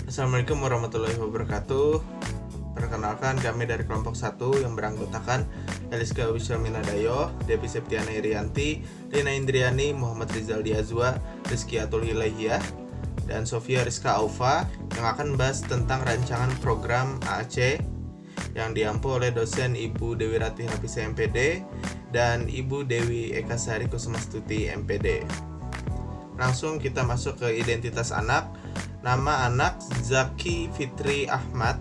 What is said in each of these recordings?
Assalamualaikum warahmatullahi wabarakatuh. Perkenalkan, kami dari kelompok 1 yang beranggotakan Eliska Wisyaminadayo, Devi Septiana Irianti, Rina Indriani, Muhammad Rizal Diazwa, Rizky Atul Hilaihiyah, dan Sofia Rizka Aufa yang akan membahas tentang rancangan program AAC yang diampu oleh dosen Ibu Dewi Ratih Hafisa MPD dan Ibu Dewi Ekasari Kusumastuti MPD. Langsung kita masuk ke identitas anak. Nama anak Zaki Fitri Ahmad,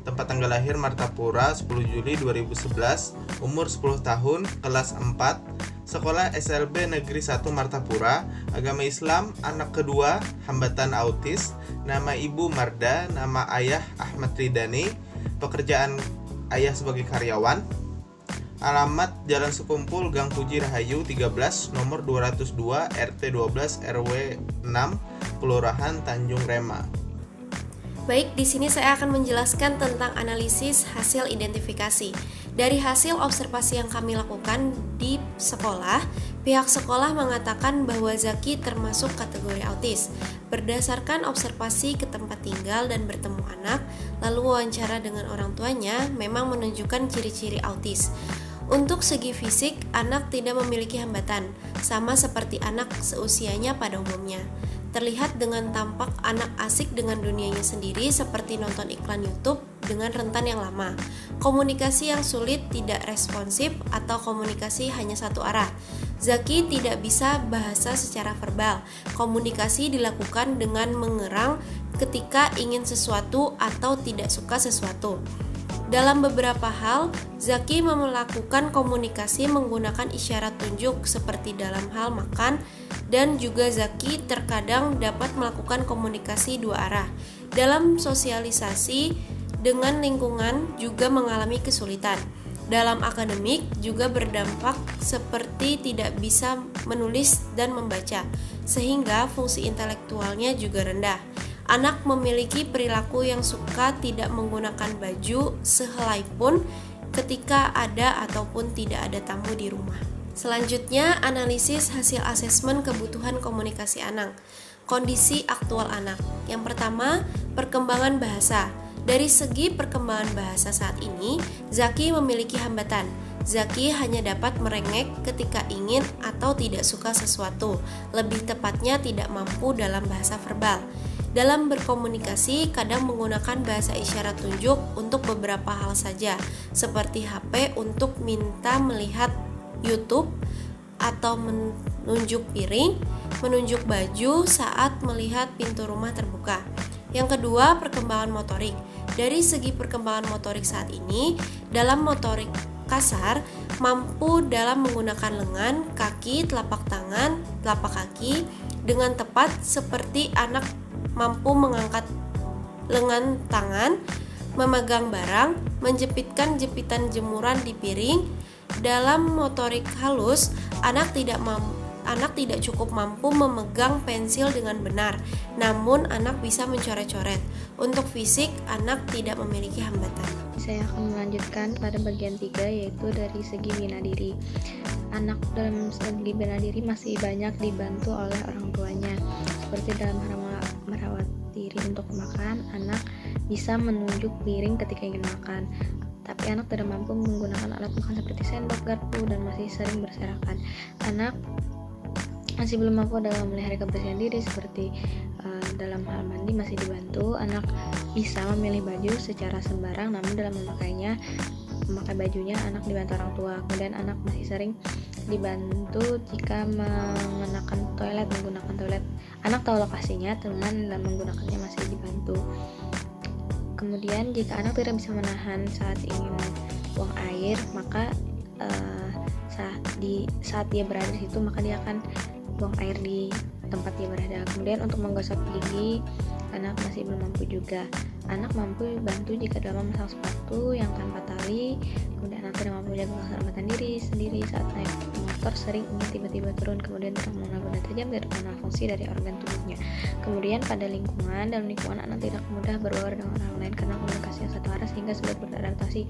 tempat tanggal lahir Martapura 10 Juli 2011, umur 10 tahun, kelas 4, sekolah SLB Negeri 1 Martapura, agama Islam, anak kedua, hambatan autis, nama ibu Marda, nama ayah Ahmad Ridani, pekerjaan ayah sebagai karyawan, alamat Jalan Sekumpul, Gang Puji Rahayu 13, nomor 202, RT 12, RW 6, Kelurahan Tanjung Rema. Baik, di sini saya akan menjelaskan tentang analisis hasil identifikasi. Dari hasil observasi yang kami lakukan di sekolah, pihak sekolah mengatakan bahwa Zaki termasuk kategori autis. Berdasarkan observasi ke tempat tinggal dan bertemu anak, lalu wawancara dengan orang tuanya, memang menunjukkan ciri-ciri autis. Untuk segi fisik, anak tidak memiliki hambatan, sama seperti anak seusianya pada umumnya. Terlihat dengan tampak anak asik dengan dunianya sendiri seperti nonton iklan YouTube dengan rentan yang lama. Komunikasi yang sulit, tidak responsif, atau komunikasi hanya satu arah. Zaki tidak bisa bahasa secara verbal. Komunikasi dilakukan dengan mengerang ketika ingin sesuatu atau tidak suka sesuatu. Dalam beberapa hal, Zaki melakukan komunikasi menggunakan isyarat tunjuk seperti dalam hal makan, dan juga Zaki terkadang dapat melakukan komunikasi dua arah. Dalam sosialisasi dengan lingkungan juga mengalami kesulitan. Dalam akademik juga berdampak seperti tidak bisa menulis dan membaca, sehingga fungsi intelektualnya juga rendah. Anak memiliki perilaku yang suka tidak menggunakan baju sehelai pun ketika ada ataupun tidak ada tamu di rumah. Selanjutnya, analisis hasil asesmen kebutuhan komunikasi anak. Kondisi aktual anak. Yang pertama, perkembangan bahasa. Dari segi perkembangan bahasa saat ini, Zaki memiliki hambatan. Zaki hanya dapat merengek ketika ingin atau tidak suka sesuatu. Lebih tepatnya tidak mampu dalam bahasa verbal. Dalam berkomunikasi, kadang menggunakan bahasa isyarat tunjuk untuk beberapa hal saja, seperti HP untuk minta melihat YouTube atau menunjuk piring, menunjuk baju saat melihat pintu rumah terbuka. Yang kedua, perkembangan motorik. Dari segi perkembangan motorik saat ini, dalam motorik kasar, mampu dalam menggunakan lengan, kaki, telapak tangan, telapak kaki dengan tepat seperti anak mampu mengangkat lengan tangan, memegang barang, menjepitkan jepitan jemuran di piring. Dalam motorik halus, anak tidak cukup mampu memegang pensil dengan benar, namun anak bisa mencoret-coret. Untuk fisik, anak tidak memiliki hambatan. Saya akan melanjutkan pada bagian 3, yaitu dari segi bina diri. Anak dalam segi bina diri masih banyak dibantu oleh orang tuanya, seperti dalam merawat diri untuk makan. Anak bisa menunjuk piring ketika ingin makan, tapi anak tidak mampu menggunakan alat makan seperti sendok, garpu, dan masih sering berserakan. Anak masih belum mampu dalam memelihara kebersihan diri, seperti dalam hal mandi masih dibantu. Anak bisa memilih baju secara sembarang, namun dalam memakai bajunya anak dibantu orang tua. Kemudian anak masih sering dibantu jika menggunakan toilet. Anak tahu lokasinya, teman dan menggunakannya masih dibantu. Kemudian jika anak tidak bisa menahan saat ingin buang air, maka saat dia berada di situ, maka dia akan buang air di tempat dia berada. Kemudian untuk menggosok gigi, anak masih belum mampu juga. Anak mampu bantu jika dalam memasang sepatu yang tanpa tali. Kemudian anak tidak mampu menjaga keselamatan diri sendiri saat naik motor, sering ingin tiba-tiba turun. Kemudian tidak mengenal benda tajam, tidak mengenal fungsi dari organ tubuhnya. Kemudian pada dalam lingkungan anak tidak mudah berbaur dengan orang lain karena komunikasi yang satu arah, sehingga sulit beradaptasi,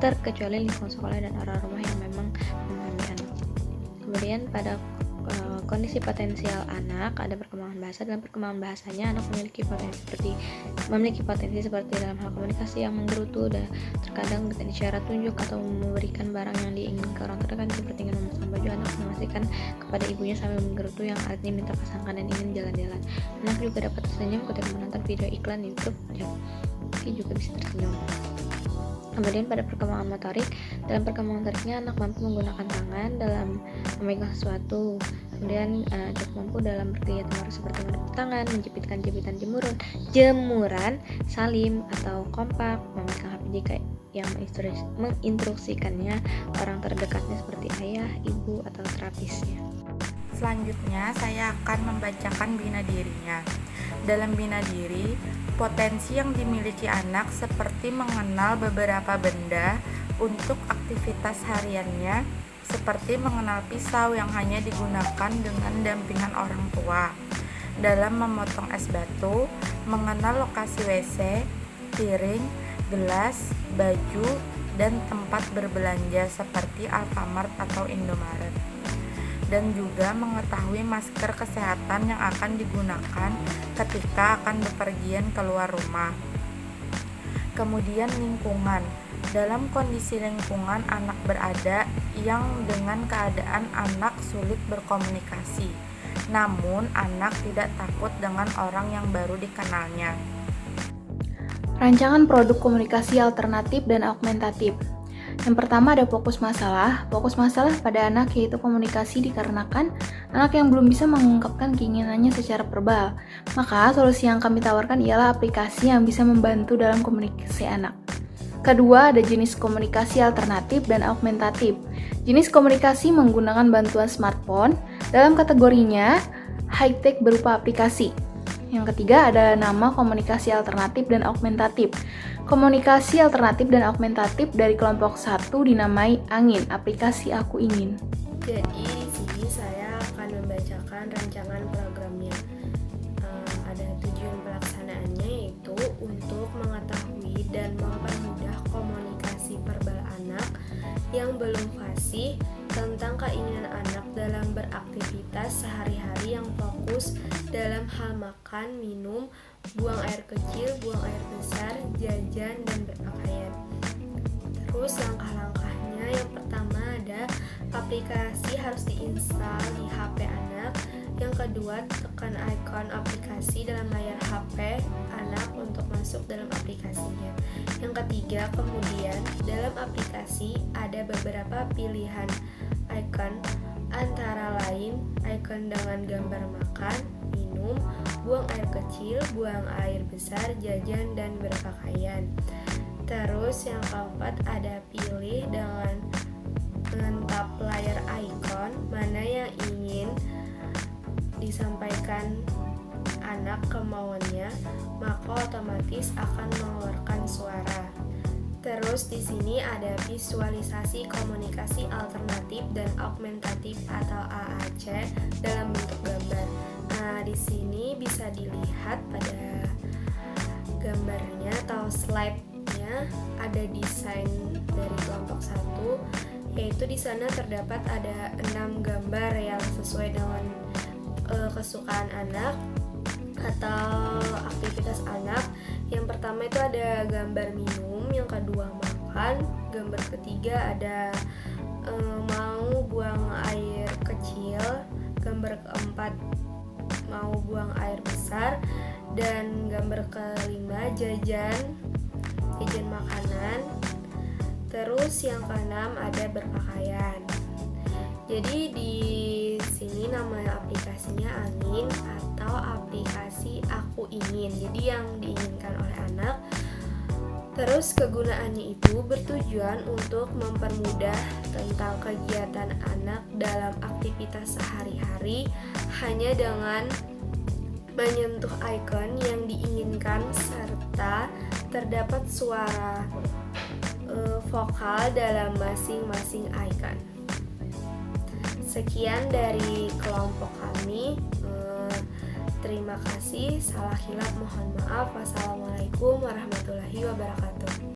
terkecuali lingkungan sekolah dan arah rumah yang memang memahami anak. Kemudian pada Kondisi potensial anak, ada perkembangan bahasa. Dalam perkembangan bahasanya, anak memiliki potensi seperti dalam hal komunikasi yang menggerutu, dan terkadang dengan isyarat tunjuk atau memberikan barang yang diinginkan ke orang terdekat, seperti dengan memasang baju. Anak memastikan kepada ibunya sambil menggerutu, yang artinya minta pasangkan dan ingin jalan-jalan. Anak juga dapat tersenyum ketika menonton video iklan YouTube, jadi juga bisa tersenyum. Kemudian pada perkembangan motorik, dalam perkembangan motoriknya anak mampu menggunakan tangan dalam memegang sesuatu. Kemudian cukup mampu dalam berkegiatan motorik seperti menepuk tangan, menjepitkan jepitan jemuran, salim atau kompak, memegang HP jika yang menginstruksikannya orang terdekatnya seperti ayah, ibu, atau terapisnya. Selanjutnya saya akan membacakan bina dirinya. Dalam bina diri, potensi yang dimiliki anak seperti mengenal beberapa benda untuk aktivitas hariannya, seperti mengenal pisau yang hanya digunakan dengan dampingan orang tua, dalam memotong es batu, mengenal lokasi WC, piring, gelas, baju, dan tempat berbelanja seperti Alfamart atau Indomaret, dan juga mengetahui masker kesehatan yang akan digunakan ketika akan bepergian keluar rumah. Kemudian lingkungan. Dalam kondisi lingkungan anak berada yang dengan keadaan anak sulit berkomunikasi, namun anak tidak takut dengan orang yang baru dikenalnya. Rancangan produk komunikasi alternatif dan augmentatif. Yang pertama ada fokus masalah. Fokus masalah pada anak yaitu komunikasi dikarenakan anak yang belum bisa mengungkapkan keinginannya secara verbal. Maka solusi yang kami tawarkan ialah aplikasi yang bisa membantu dalam komunikasi anak. Kedua ada jenis komunikasi alternatif dan augmentatif. Jenis komunikasi menggunakan bantuan smartphone, dalam kategorinya high-tech berupa aplikasi. Yang ketiga ada nama komunikasi alternatif dan augmentatif. Komunikasi alternatif dan augmentatif dari kelompok 1 dinamai Angin, aplikasi Aku Ingin. Jadi di sini saya akan membacakan rancangan programnya. Ada tujuan pelaksanaannya yaitu untuk mengetahui dan mempermudah komunikasi verbal anak yang belum fasih tentang keinginan anak dalam beraktivitas sehari-hari yang fokus dalam hal makan, minum, buang air kecil, buang air besar, jajan, dan berpakaian. Terus langkah-langkahnya, yang pertama ada aplikasi harus diinstal di HP anak. Yang kedua, tekan ikon aplikasi dalam layar HP anak untuk masuk dalam aplikasinya. Yang ketiga, kemudian dalam aplikasi ada beberapa pilihan ikon, antara lain ikon dengan gambar makan, minum, buang air kecil, buang air besar, jajan, dan berpakaian. Terus yang keempat ada pilih dengan tap layar ikon mana yang ingin disampaikan anak kemauannya, maka otomatis akan mengeluarkan suara. Terus di sini ada visualisasi komunikasi alternatif dan augmentatif atau AAC dalam bentuk gambar. Nah, di sini bisa dilihat pada gambarnya atau slide-nya ada desain dari kelompok 1, yaitu di sana terdapat ada 6 gambar yang sesuai dengan kesukaan anak atau aktivitas anak. Yang pertama itu ada gambar minum, yang kedua makan, gambar ketiga ada mau buang air kecil, gambar keempat mau buang air besar, dan gambar kelima jajan makanan. Terus yang keenam ada berpakaian. Jadi di sini nama aplikasinya Angin atau aplikasi Aku Ingin. Jadi yang diinginkan oleh anak. Terus kegunaannya itu bertujuan untuk mempermudah tentang kegiatan anak dalam aktivitas sehari-hari hanya dengan menyentuh ikon yang diinginkan serta terdapat suara vokal dalam masing-masing icon. Sekian dari kelompok kami. Terima kasih. Salah khilaf mohon maaf. Wassalamualaikum warahmatullahi wabarakatuh.